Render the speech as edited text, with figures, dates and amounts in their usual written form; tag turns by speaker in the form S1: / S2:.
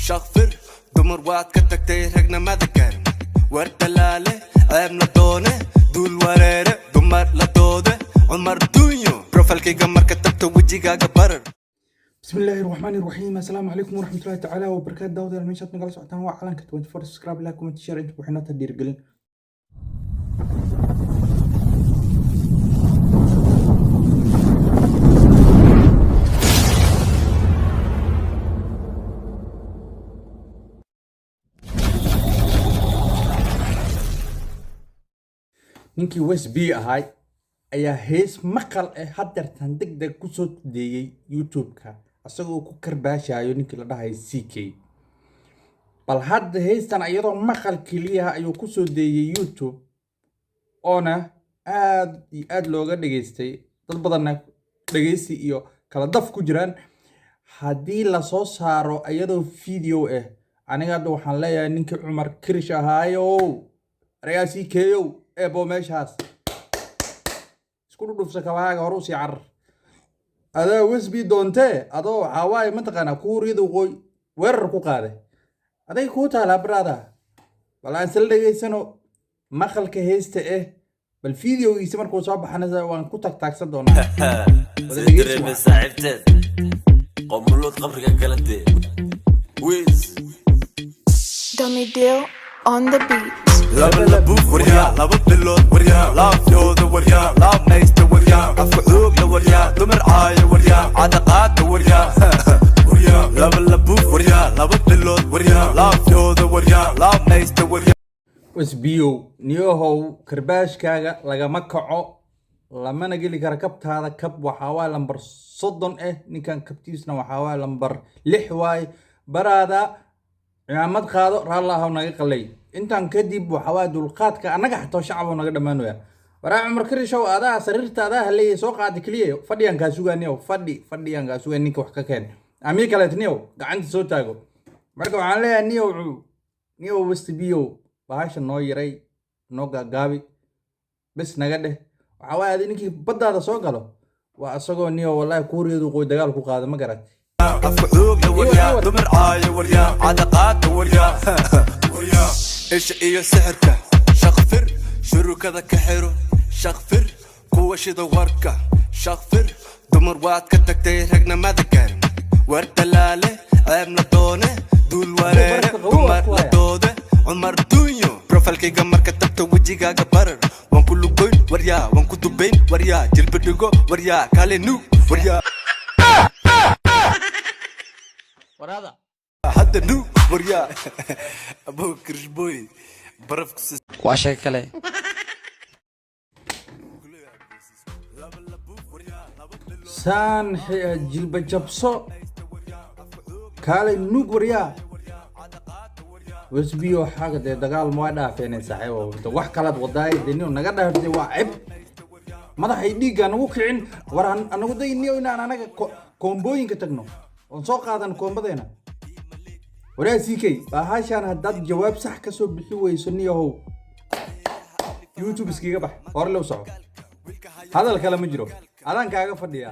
S1: شغفر دمر وقت كتكتي رقنا ما ذكر ورد اللالة عيبنا دونة دول وريرة دمر لدودة عمر دنيو بروفيل كي قمر كتبت وجي قبرر.
S2: بسم الله الرحمن الرحيم. السلام عليكم ورحمة الله تعالى وبركاته. داود المنشط نقل سعتان وعلان كت 24 سبسكرايب لايك كومنت شير انت وحنا تدير قلن. ninkii USB ahay ayaa hees maqal hadeertan degdeg ku soo deeyay YouTube-ka asagoo ku karbaashayo ninkii la dhahay CK. bal hadda heestan iyadoo maqal kaliya ayuu ku soo deeyay YouTube oona aad looga dhageystay dad badanna dhageysi iyo kala daf ku jiraan. haddii la soo saaro iyadoo video aniga hadda waxaan leeyahay ninkii Cumar Kirish ahaayo aragaa CK ebo meeshaas isku dhufsa kabaaga horu si car adaa USB doonte adoo xawaay mantaqana kuuriyada qoy weerar ku qaaday aday ku taala brada balaan sal dhageysano maqalka heesta bal videogiisa markuu soo baxana waan ku tagtaagsan doonaa wada dhageysi
S1: saaxiibteed qomulud qabriga kala dee wiz
S3: Dummy Deal on the beat.
S1: لبلا بوف وريا لبط باللون وريا لاف يوذ وريا لاف نيست وريا أفعوق لوريا دمر عاي وريا عدقات وريا وريا لبلا بوف وريا لبط باللون وريا لاف يوذ وريا لاف نيست وريا
S2: wasbiyo niyohow karbaashkaaga lagama kaco lamana geli kara kabtaada kab waxaa waa lambar 30 ninkan kabtiisna waxaa waa lambar 6 waay baraada ciidamad qaado raallahu naga qalay intaan kadib waxa waa dulqaadka anaga xataa shacab naga dhamaanaya waraa Cumar Kirishow adaa sariirtaada halay soo qaadi kaliya fadhiyan ka sugaaniyo fadhiyan ka sugan ninka wax ka keen ami kale tniyo gacanta soo taago marka waxaan leeyahay niyo wasbiyo baasha noo yaray noo gaabi bas naga dheh waxa waa ninkii baddaada soo galo waa asagoo niyo wallahi kuuriyadu qoy dagaal ku qaada ma garat
S1: أفعوق لوريا دمر عاي وريا عدقات وريا وريا إيش إيه سحرك شغفر شرو كذا كحرو شغفر قوة شذا وركة شغفر دمر وقت كتكتي رقنا ما ذكر ورد اللالة عيبنا دونة دول وريرة دمر لدودة عمر دنيو بروفيل كي قمر كتبت وجي قبرر وان كله قوين وريا وان كدو بين وريا جلب دقو وريا كالي نو وريا
S2: waraada
S1: hadda nu waryaa abuu kirishboy barafku
S4: waa shay kale
S2: saan jilba jabso kaalay nuug waryaa wasbiyo xaga de dagaal ma dhaafeen saaxiibo wax kala wadaay diniyo naga dhaafay waa cib madaxay dhiiga nagu kicin waran anagu dayniyo inaan anaga koombooyinka tagno on soo qaadan koombadeena waraa CK bahashan hadad jawaab sax ka soo bixi weyso niyahow YouTube iskiga bax hor loo soco hadal kale ma jiro adan kaaga fadhiya